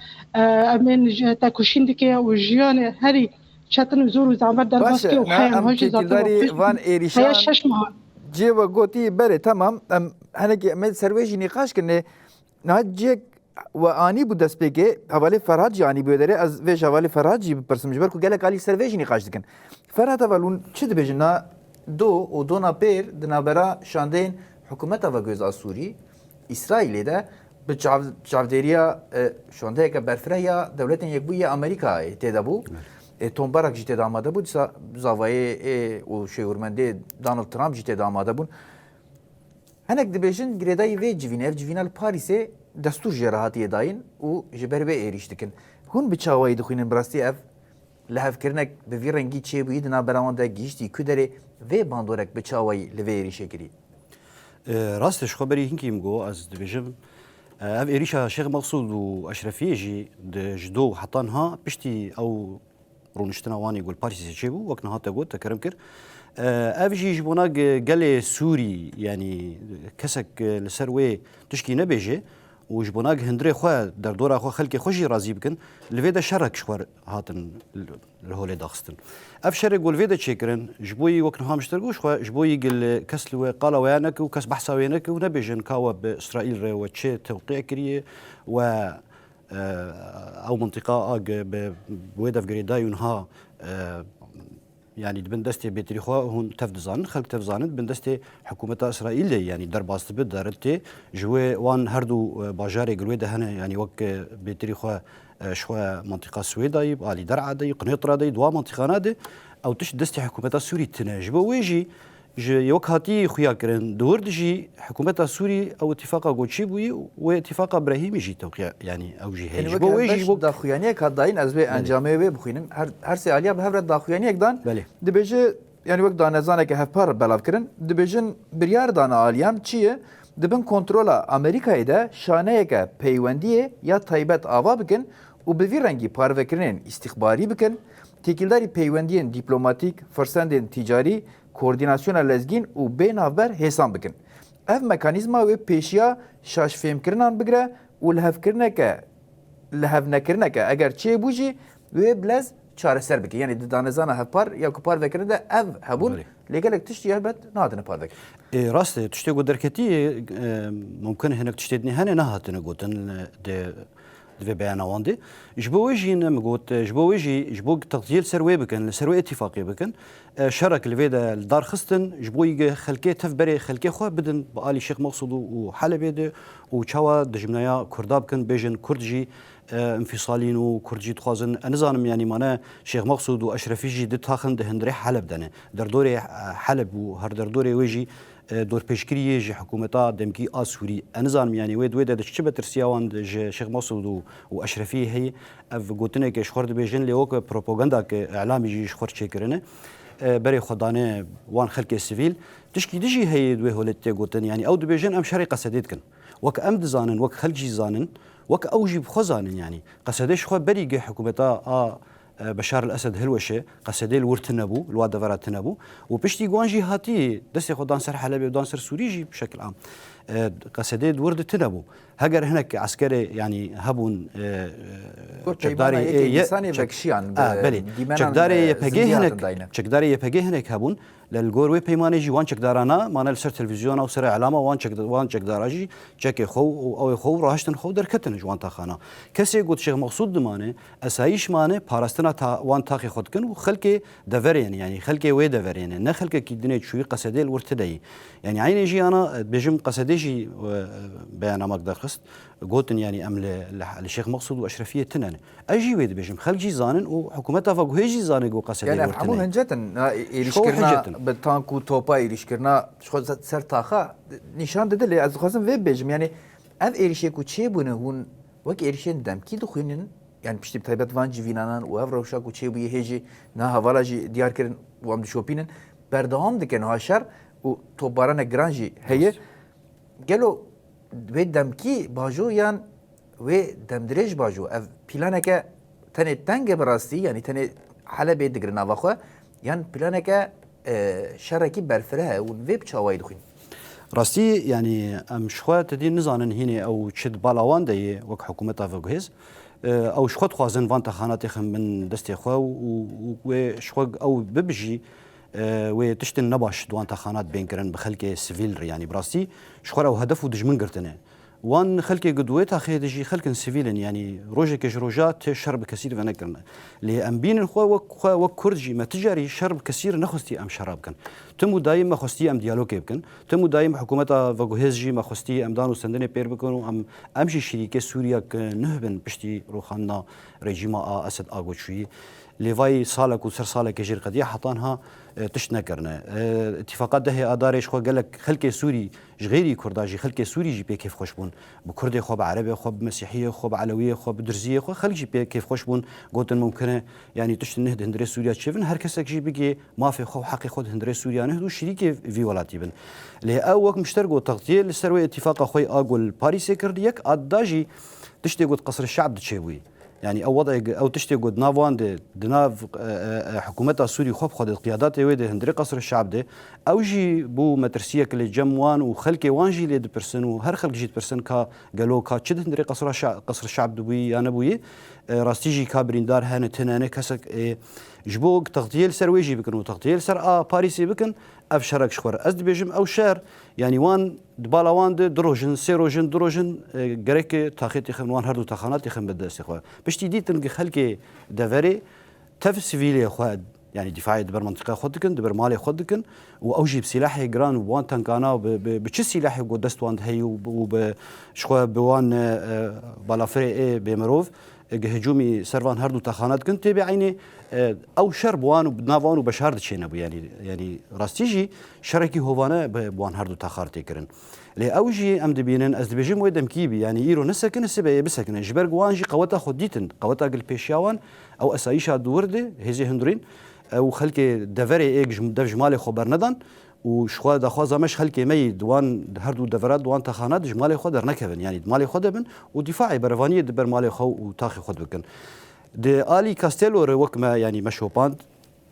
Speaker 2: من تاكوشين دكيا وجيانا هري شاتن وزور وزعمر درباز كي وحيان هاجي ذات
Speaker 1: وان إيريشان
Speaker 2: هيا شش مهان
Speaker 1: جيوا قوتي بله تمام هناك من سرويج نقاش كنه نهجك واني بودس بيجي حواله فرهاد يعني بيدره از ويش حواله فرهاد جي برسم جبر كو قالك علي سرويج نقاش دكن فرهاد اولون چد بجنا دو و دونا بير دنابرا شاندين حكومت و گوز اسوري اسرائيل ده بچاوديريا شونده که برفريا دولت يكبوية امريكا تدابو تونبارك جيت داماده بود زاوية و شيورمنده دونالد ترامب جيت داماده بون هناك دبيجن جريداي في جيفينال باريسي دستور جراحاتي داين و جبر به ايريش دكن هون بچاوي دخوين براستي اف لهف كرنك بفي رنگي چه بيدنا براوند گيشتي كدري في باندورك بچاوي لوي ايريش كري
Speaker 3: راستش خبری هنگی مگو از دبیجم اف ایریشا شیخ مقصود و اشرفیه جی جدو حطانها بشتی او رونشتنا وانی گل پارسی چه بو وقت نهات گوت تکرم کر اف جی جبونا گل سوری یعنی کسک لسر وی تشکی نبیجه و جبونا هندره خو در دورا خو خلک خوشی راضی بکن لویدا شرک شوار هاتن الهول داخستن اف شر گل ویدا چیکرن جبوی وقت نها مشترگوش خو جبوی گل کسل و قال وينك وكس بحث وينك ونبيجن كاوا باسرائيل رو وتشي توقيع كريه و او منطقه بويدا في غريداي ونها يعني دبن دستي بيتريخوا هون تفدزان خلق تفزانت بن دستي حكومه اسرائيل يعني درباست بدارتي جوي وان هردو باجاري قلويدا هنا يعني وك بيتريخوا شويه منطقه سويداي بالي درعا دي قنيطره دي دوا منطقه نادي او تش دستي حكومه سوري تناجب ويجي يوكهاتي خويا كرن دور دجي حكومه سوري او اتفاق غوتشي بوي واتفاق ابراهيمي جي توقيع يعني او جي هيج
Speaker 1: بو ويجي بو داخويانيه كداين از به انجامه و بخوينن هر سي عليا بهبر داخويانيه دان دبيجه يعني وقت دانزانه که هفپار بلاف کرن دبيجن بريار دان عاليام چیه دبن کنترولا امریکای ده شانه که پیوندی یا تایبت آوا بکن و به وی رنگی پاروکرین استخباری بکن تکیلداری پیوندین دیپلماتیک فرسندین تجاری کوردیناسیون لزگین و بینابر حساب بکن اف مکانیزما و پیشیا شاش فهم کرنان بگره و لحف نکرنه که اگر چه بوجی و بلز چاره سر بکی یعنی دانزان هفپار یا کپار وکرن ده اف هبون لگلک تشتی هبت نادن پار وکر
Speaker 3: راست تشتی قدركتي ممكن هناك تشتدني هنا نهاتنا قوتن في بيان دي جبويجي نمقوت جبويجي تغطيل سروي بكن سروي اتفاقي بكن شرك الفيدا الدار خستن جبوي خلكي تفبري خلكي خو بدن بقالي شيخ مقصود وحلبي دي وشوا دجمنايا كرداب كن بيجن كردجي انفصالين وكردجي تخازن انا زانم يعني مانا شيخ مقصود واشرفي جي دتاخن دهندري حلب دنه دردوري حلب وهر دردوري ويجي دور پیشگیری جه حکومتا دمکی آسوری انزان یعنی وید دشته بترسیاوان جه شیخ مسعود و اشرفی هی اف گوتنه که شخورد بیجن لیوک پروپاگاندا که اعلامی جه شخور چه کرنه برای خدانه وان خلق سیویل تشکی دجی هی دوی هولت گوتن یعنی او بیجن ام شری قصدید کن وک ام دزانن وک خلجی زانن وک اوجی بخزانن یعنی قصدش خو بری جه حکومتا بشار الاسد هلوشه قصدي الورتنبو الواد فراتنبو وبشتي جوانجي هاتي دسي خدان سر حلبي ودان سر سوريجي بشكل عام قصدي ورد تنبو هجر هناك عسكري يعني هبون
Speaker 1: شكداري انساني بكشيان
Speaker 3: بلي شكداري يبهجي هناك شكداري يبهجي هناك هبون للجوروي بيماني جي وان شكدارانا مانا لسر تلفزيون او سر اعلامه وان شكداراجي شكي خو او خو راهشتن خو دركتن جوان تاخانا كسي قلت شيخ مقصود دمانه اسايش مانه باراستنا تا وان تاخي خدكن وخلكي دفرين يعني خلكي وي دفرين نه خلكي كيدني شوي قصدي الورتدي يعني عيني جي انا بجم قصدي جي بيانا مقدر خست قلت يعني ام للشيخ مقصود واشرفيه تنن اجي ويد بجم خلجي زانن وحكومتها فوق هيجي زانن قصدي
Speaker 1: يعني افهمون هنجتن يشكرنا بالتانكو توبا يشكرنا شخص سر تاخا نشان ددل از خاصم ويب بجم يعني اف ايريشي كو تشي بونه هون وك ايريشن دم كي دخوينن يعني بشتي بتايبت وان جيفينانان و اف روشا كو تشي بي هيجي نا حوالا جي ديار كرن و ام شوبينن بردام دكن هاشر و توباران جرانجي هي قالوا و دمکی باجو یان و دمدرج باجو اف پلانکه تنه تنگ براستی یعنی تنه حلبه دگر نواخو یان پلانکه شرکی برفره و ویب چاوای دخین
Speaker 3: راستی يعني ام شخوات تدين نزانن هنا او تشد بالاوان دي وك حكومتها فوقهز او شخوات خوازن فانتا خانات خم من دستي خو و شخو او ببجي وتشتن نباش دوان تخانات بين كرن بخلك سيفيل يعني براسي شخور او هدف ودجمن قرتنه وان خلك قدويت اخي دجي خلك سيفيل يعني روجك جروجات شرب كثير فنكرنا لي ام بين خو وكردجي ما تجاري شرب كثير نخستي ام شراب كان تمو دايم ما خستي ام ديالوج كان تمو دايم حكومتها فوغهزجي ما خستي ام دانو سندني بير بكونو ام امشي شركه سوريا نهبن بشتي روخانا ريجيما اسد اغوشي ليفاي سالك وسر سالك يجير قضيه حطانها تشنا كرنا اتفاقات ده ادارش خو قال لك خلك سوري غيري كرداجي خلك سوري جي بي كيف خوشبون بكردي خو بعربي خو بمسيحيه خو بعلويه خو بدرزيه خو خلك جي بي كيف خوشبون قلت ممكن يعني تشت نهد هندري سوريا تشفن هر كسك جي بيجي ما في خو حقي خود هندري سوريا يعني هدو شريك في ولاتي بن لي او وقت مشترك وتغطيه للسروي اتفاق اخوي اقول باريس كرديك اداجي تشتي قد قصر الشعب تشوي يعني او وضع او تشتي قد نافوان دناف حكومتها السوري خوب خد القيادات ويد هندري قصر الشعب ده او جي بو مترسيه كل جموان وخلكي وانجي لي برسن وهر خلق جيت برسن كا قالوا كا تشد هندري قصر الشعب دبي انا بوي راستيجي كابرين دار هانه تنانه كسك جبوك تغطيل سر ويجي بكن وتغطيل سر باريسي بكن اف شرك شخور از بيجم او شهر يعني وان دبالا وان دروجن سيروجن دروجن غريك تاخيتي خن وان هردو تخانات خن بدا استخوا باش تيدي تلقى خلكي دافري تف سيفيلي خو يعني دفاعي دبر منطقه خدكن دبر مالي خدكن واوجي بسلاحي جران وان تنكانا بتش سلاحي قدست وان هي وبشخوا بوان بالافري بمروف هجومي سروان هردو تخانات كنت بعيني او شرب وان وبنافان وبشهر دشينا يعني راستيجي شركي هوفانا بوان هردو تخارتي كرن لي اوجي ام دبينن از دبيجي مويدم كيبي يعني ايرو نسكن السبه بسكن جبرغ وانجي قوتا خديتن قوتا قل بيشاوان او اسايشا دورده هزي هندرين او خلكي دفري ايج دف جمالي خبر ندان وشخوا دخوازا مش خلكي مي دوان هردو دفرات دوان تخانات جمالي خدر نكفن يعني مالي خدبن ودفاعي برفانيه دبر مالي خو وتاخي خد بكن دي آلي كاستيلو روكما يعني مشو باند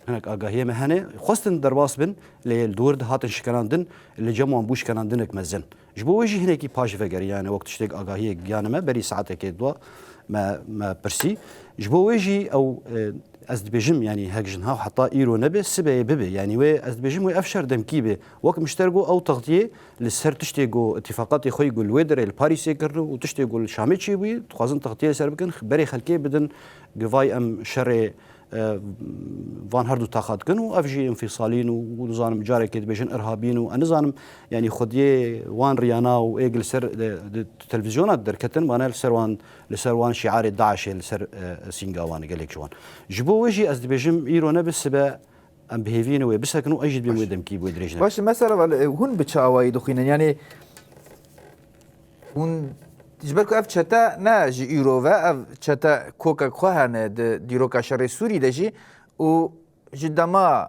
Speaker 3: هناك آگاهية مهنة خواستن درباس بن للدور ده هاتن شكلاندن اللي جمعن بوش كلاندنك مزن جبو وجه هناكي باش فقر يعني وقت شتيك آگاهية جانما بري ساعتك دوا ما برسي جبو وجه او از دبيجم يعني هاك جنها حتى ايرو نبي سبه ببي يعني وي از دبيجم وي افشر دمكيبه وقت مشتركو او تغطيه للسر تشتيغو اتفاقات خوي يقول ويدر الباريسي كرو وتشتيغو الشاميتشي وي تخازن تغطيه سر بكن بري خلكي بدن جفاي ام شر فان هردو تاخد كنو افجي انفصالين ونظام جاري كده بيجن ارهابيين ونظام يعني خديه وان ريانا وايجل سر التلفزيونات دركتن وانا لسروان شعار داعش لسر سينغاوان قال لك جوان جبو وجي از بيجم ايرو بسبه ام بهيفين وبسكنو اجد بمودم كي بودريجنا
Speaker 1: باش مثلا هون بتشاوي دخينا يعني هون جبركو اف چتا نه جی ایرو و اف چتا کوکا خوهنه دیروکا شر سوری دجی و جدما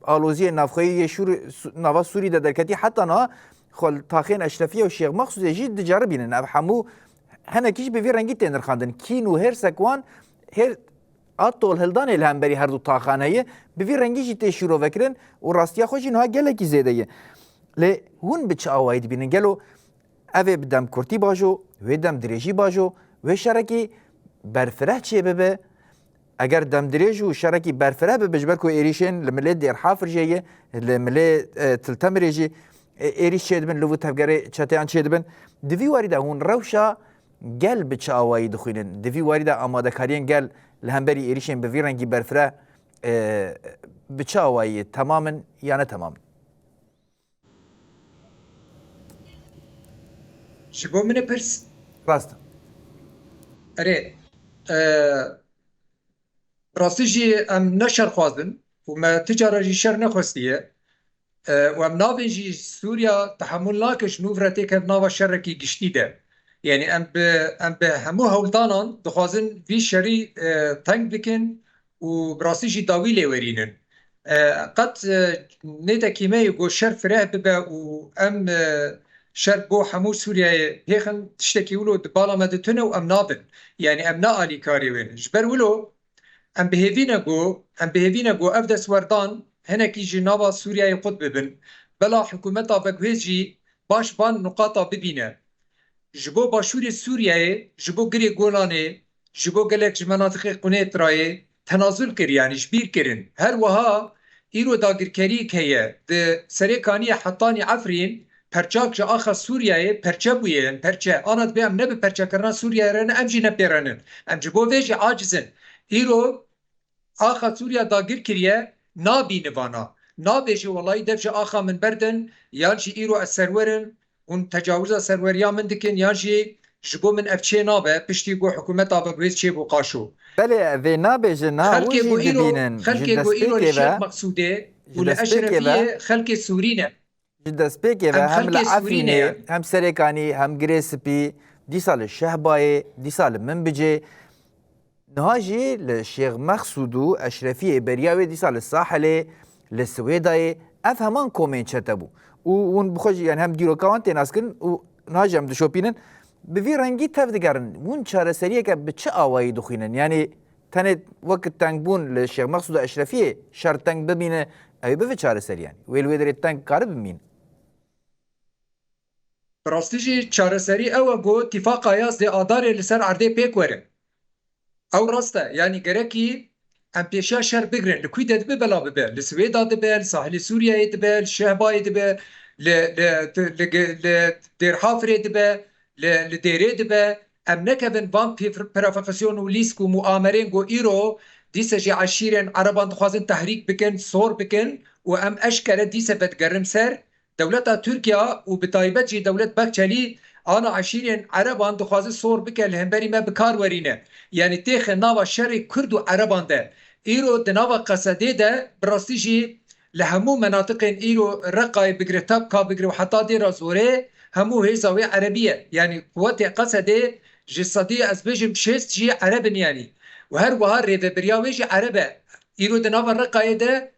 Speaker 1: آلوزی نافخوی شور نوا سوری ده درکتی حتی نه خل تاخین اشرفیه و شیخ مخصوص جی دجار بینن اف همو هنه کیش به وی رنگی تنر خواندن کینو هر سکوان هر آتول هلدان الهم بری هر دو تاخانه به وی رنگی جی تشورو وکرن و راستیا خوشی نه گله زیده لی هون بچ آواید بینن گلو اوه بدم کرتی باجو و دم دریجی باجو و شرکی برفره چیه ببه اگر دم دریج و شرکی برفره ببه جبر کو ایریشن لمله دیر حافر جیه لمله تلتم ریجی ایریش چیه دبن لوو تفگره چتیان چیه دبن دوی وارده هون روشا گل بچه آوایی دخوینن دوی وارده آماده کارین گل لهمبری ایریشن به ویرنگی برفره بچه آوایی تماما یا نه تماما
Speaker 5: شبو من برس
Speaker 1: راست
Speaker 5: اره راستی جی ام نشر خوازن و ما تجاره جی شر نخواستیه و ام ناوین جی سوریا تحمل ناکش نوفرتی که ناوا شرکی گشتی ده يعني ام به همو هولدانان دخوازن وی شری تنگ بکن و براستی جی داوی لیورینن قد نیده کیمه گو شر فره ببه و ام شر بو همو سوریه هیخن تشتکی ولو دبالا مدتونه و ام نابن يعني ام نالی کاری وین جبر ولو ام بهیوینه گو افدس وردان هنکی جی ناوا سوریه قد ببن بلا حکومتا بگویز جی باش بان نقاطا ببینه جبو باشور سوریه جبو گری گولانه جبو گلک مناطق قنیت رای تنازل کر يعني شبیر کرن هر وها ایرو داگرکری که ده سریکانی حطانی عفرین پرچاک جا آخر سوریه پرچه بوین پرچه آنات بیم نبه پرچه کرنا سوریه رن ام جی نپیرنن ام جبو ویجی عاجزن ایرو آخر سوریه داگرکریه نابی نوانا نابیجی والله دفج آخر من بردن یانشی ایرو السرورن اون تجاوز سروریا من دکن یانشی جبو من افچه نابه پشتی گو حکومت آبگویز چه بو قاشو
Speaker 1: بله و نابیجه نا وجی دبینن
Speaker 5: خلقی گو ایرو لشیخ مقصوده و لأشرفیه خلق سورینه
Speaker 1: دەستپێکێ بە هەم لە عەفرینێ هەم سەرێکانی هەم گرێسپی دیسا لە شەهبایێ دیسا لە من بجێ نها جی لە شێخ مەخسوود و ئەشرەفیە بەریاوێ دیسا لە ساحلێ لە سوێدایێ اف همان کومین چتبو و اون بخوش یعنی هم دیروکاوان تناس کن و ناجم دشوپینن به وی رنگی تف دگرن اون چاره سریه که به چه آوایی دخینن یعنی تنه وقت تنگ بون لشیخ مقصود اشرفیه شرط تنگ ببینه اوی به چاره سری یعنی ویل ویدر تنگ کار ببین
Speaker 5: براستیجی چارەسەری ئەوە بۆ تیفاقا یاز دێ ئادارێ لەسەر عردێ پێک وەرن ئەو ڕاستە ینی گەرەکی ئەم پێشیا شەر بگرن لە کوی دەدبێ بەلا ببێ لە سوێدا دەبێ لە ساحلی سووریایە دەبێ لە شەهبایە دەبێ لە دێرحافرێ دەبێ لە دێرێ دەبێ ئەم نەکەبن بان پرافەکسیۆن و لیسک و موامەرێن گۆ ئیرۆ دیسەژی عەشیرێن عەرەبان دخوازن تەحریک بکەن سۆر بکەن و ئەم ئەشکەرە دیسە بەدگەڕن سەر دولتا ترکیا و بتایبەت جی دولت بەکچەلی ئانا عەشیرێن عەرەبان دخوازن سۆر بکە لە هەمبەری me بکار وەرینە یعنی تێخە ناوا شەڕی کورد و عەرەبان de ئیرۆ di nava qesedê de bi rastî jî li hemû menatiqên îro Reqayê bigire Tebka bigire û heta dêra Zorê hemû hêza wê Erebî ye yani quwetê Qesedê ji sedî ez bêjim şêst jî Erebin yanî û her wiha rêveberiya wê jî Ereb e îro di nava Reqayê de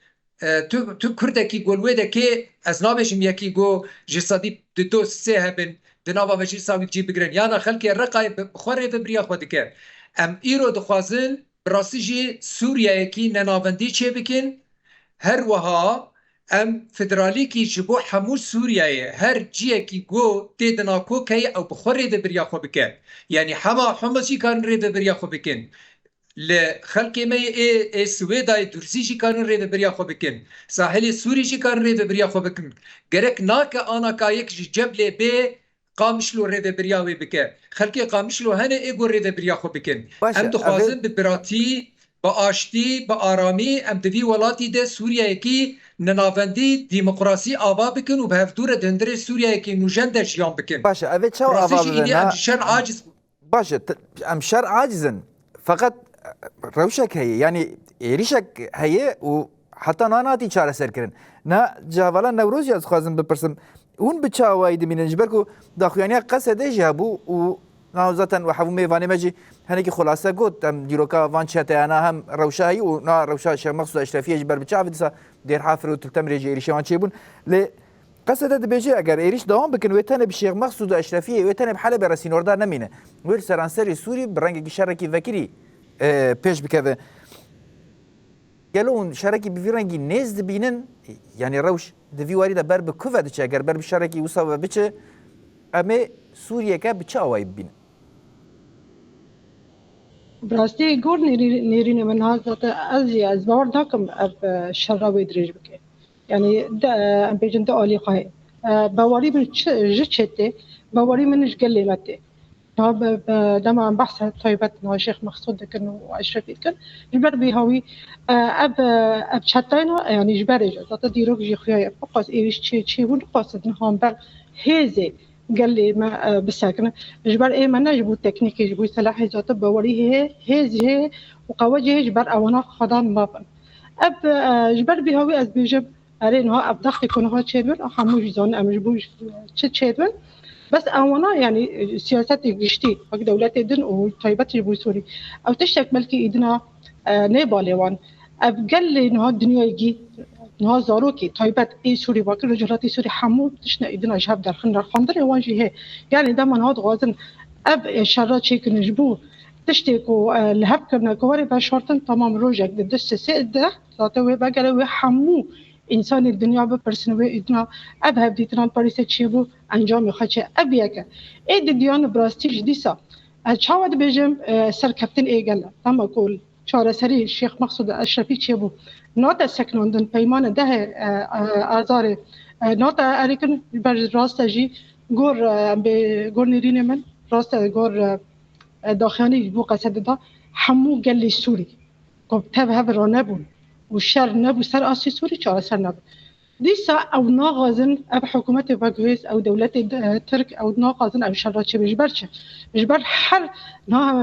Speaker 5: tu Kurdekî golwê de kê ez nabêjim yekî got ji sedî di do sê hebin di nava Meclîsa wî cî bigirin yana xelkê Reqayê bi xwe rêveberiya xwe dike em îro dixwazin bi rastî jî Sûriyeyekî nenavendî çê bikin her wiha em federalîkî ji bo hemû Sûriyeyê her ciyekî got tê di nav kokeyê ew bi xwe rêveberiya xwe bike yanî hema Humus jî karin rêveberiya xwe bikin li xelkê me ê Swêdayê Dursî jî karin rêveberiya xwe bikin sahilê Sûrî jî karin rêveberiya xwe bikin gerek nake anaka yek ji Ceblê bê Qamişlo rêveberiya wê bike xelkê Qamişlo hene ê got rêveberiya xwe bikin em dixwazin bi biratî bi aştî bi aramî em di vî welatî de Sûriyeyekî nenavendî demokrasî ava bikin û bi hevdûre di hundirê Sûriyeyekî nûjen de jiyan bikin
Speaker 1: باشه اوه چه آوا
Speaker 5: em ji şer aciz
Speaker 1: باشه ام شر عاجزن فقط روشك هي يعني ريشك هي وحتى ناناتي چاره سر کرن نه جاوالا نوروز یاز خوازم بپرسم اون بچاوای دمینن جبرکو داخوانیا قصده جابو و ناوزاتن و حوم میوانی مجی هنگی خلاصه گفت ام دیروکا وان چته انا هم روشایی و نا روشا شیخ مقصود اشرفیه جبر بچاو دیسا دیر حافر و تلتم ریجی ایریشوان چیبون ل قصده دبیجی اگر ایریش دوام بکن و تنه بشیخ مقصود اشرفیه و تنه بحاله برسین اردار نمینه ویر سرانسری سوری برنگ شرکی وکری پیش بکوه گلون شرکی بفیرنگی نیز دبینن یعنی روش دویواری دا بر بکوه دچه اگر بر بشرکی وصا بچه اما سوریه که بچه آوایی ببینه
Speaker 2: براستی گور نیرین من ها از باور نکم اب شراوی دریج بکه یعنی ام بیجن ده آلی خواهی باوری من جچته باوری منش گلی مته دما بحث طيبت مع شيخ مقصود كن واشرفي كن جبر بهوي اب شتاينا يعني جبر جات ديروك جي خويا فقط ايش شي ون قاصد نهم بر هيزي قال لي ما بساكن جبر اي ما نجبو تكنيك جبو سلاح ذات بوري هي وقواجه جبر اونا خدان ما اب جبر بهوي از بيجب ارينها اب ضغط يكون هو تشيبل حموج زون ام جبو تشيبل بس أونا يعني سياسات جشتي وق دولة إدن وطيبات جبو سوري أو تشتك ملكي إدنا نيباليوان أبقل لي إنه الدنيا يجي إنه زاروكي طيبات إيه سوري وكل رجالاتي سوري حمو تشنا إدنا جهاب در خندر خندر وانجي هي يعني دائما هاد غازن أب شرات شيء نجبو تشتكو لهب كنا كواري بشرطن تمام روجك بدست سيد ذاته بقى حمو انسان الدنیا بپرسن و ادنا اب هب دیتران پاریس چیبو انجام خچه ابیکه ای دیان براستیج دیسا چاود بجم سر کپتن ایگل تام کول چاره سری شیخ مقصود اشرفی چیبو نوتا سکنوندن پیمان ده آزار نوتا اریکن بر راستا جی گور نیرین من راستا گور داخلی بو قصد دا حمو گلی سوری کو تب هب را نبون والشر نبو سر آسي سوري شارع سر نبو ديسا أو ناغازن أب حكومة باكويس أو دولة ترك أو ناغازن أو شرات بجبرش بجبر حر نا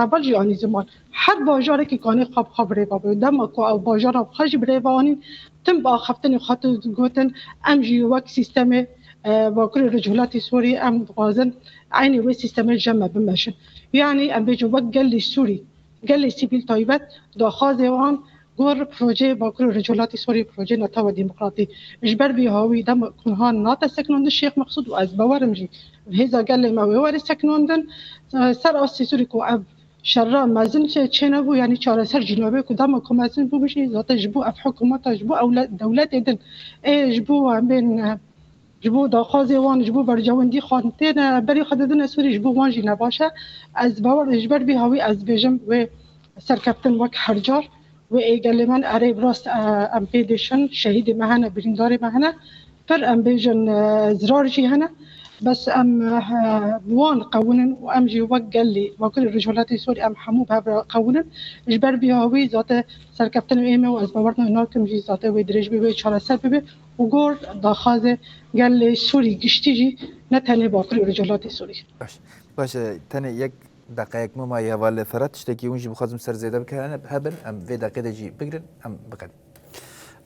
Speaker 2: هبالجي آني زمان حر باجاره که کانی خب ریوا بود دم کو أو باجاره خج بریوانی تم با خفتن خاطر گوتن أم جي وك سيستم باكل رجولات سوري أم غازن عيني وي سيستم الجمع بمشن يعني أم بيجو وك قال لي سوري قال لي سيبيل طيبات دا خازوان گور پروژه باکر رجالات سوری پروژه نتاو ديمقراطي اجبر بي هاوي دم كنهان ناتا سكنون الشيخ مقصود واز بوارمجي هيزا قال لي ما ويواري سكنوندن سر اسي سوري كو اب شرا مازن چنبو يعني چاره سر جنوبه کو دم کو مازن بو بشي ذات جبو اف حكومات جبو اولاد دولت ادن اي جبو بين جبو داخوازی وان جبو برجواندی خانتین بری خدادن سوری جبو وان جی نباشه از باور اجبر بی هاوی از بیجم و سرکفتن وک هرجار و ایگل من اره براست ام پیدشن شهید مهنه بریندار مهنه پر ام بیجن زرار جی هنه بس ام وان قونن و ام جی وک گلی وکل رجالات سوری ام حمو به قونن اجبر بی هاوی ذات سرکفتن ایمه و از باورن ناکم جی ذات و درج بی چهار سر بی و گور داخازه قال سوري قشتيجي نتهني باقي رجالات سوري
Speaker 1: باش تاني یک دقایق ما یوال فرات تشتكي ونجي بخازم سر زيدا بكران هبن ام في دقيقه جي بقرن ام بقد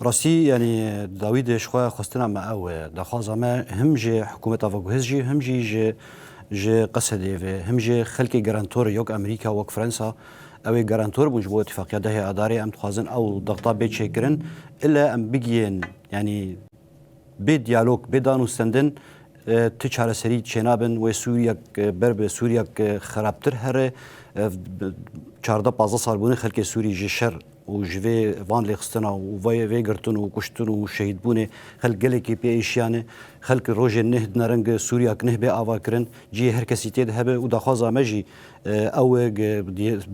Speaker 3: راستی یعنی داوید شخوا خواستنا ما او دخوازه ما هم جه حکومت افغوهز جی هم جه قصده و هم جه خلق گرانتور یک امریکا وک فرنسا او گرانتور بوج بو اتفاقیه ده اداره ام تخوازن او ضغطا بيت شكرن الا ام بگین يعني بي ديالوج بي دانوستندن تچاره سری چنابن و سوریه برب سوریه خرابتر هر 14-15 سال بونه خلک سوری جشر و جوی وان لخستنا و وی گرتون و کشتون و شهید بونه خلک گله کی پی ایشیانه خلک روج نه نرنگ سوریا کنه به آوا کرن جی هر کسی تید هبه و دخوازا مجی او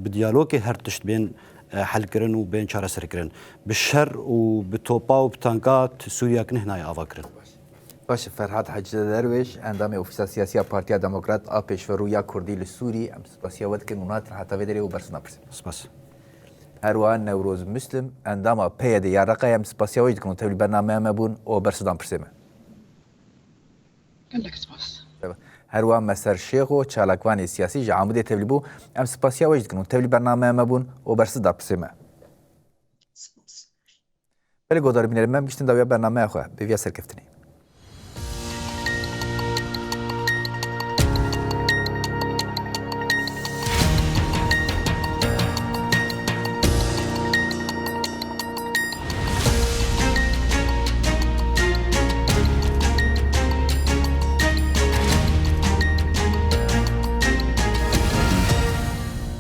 Speaker 3: بدیالوگ هر تشت بین حل کرن و بین چاره سر کرن بشر و بتوپا و بتانکات سوریا کنه نای آوا کرن
Speaker 1: باش فرهاد حج درویش اندام اوفیسا سیاسی پارتیا دموکرات آ پیشورویا کردی لسوری ام سپاسیا ود که نونات حتی بدری و برسنا پرسیم
Speaker 3: سپاس
Speaker 1: هروان نوروز مسلم اندام پیاده یا رقای ام سپاسیا وید کنون تبلی برنامه مبون و برسدان پرسیمه
Speaker 2: قال لك سباس
Speaker 1: هروان مسر شیخ و چالکوانی سیاسی جعامده تبلی بو ام سپاسیا وید کنون تبلی برنامه مبون و برسدان پرسیمه بله گودار بینرم من بشتن داویا برنامه خواه بویا سرکفتنی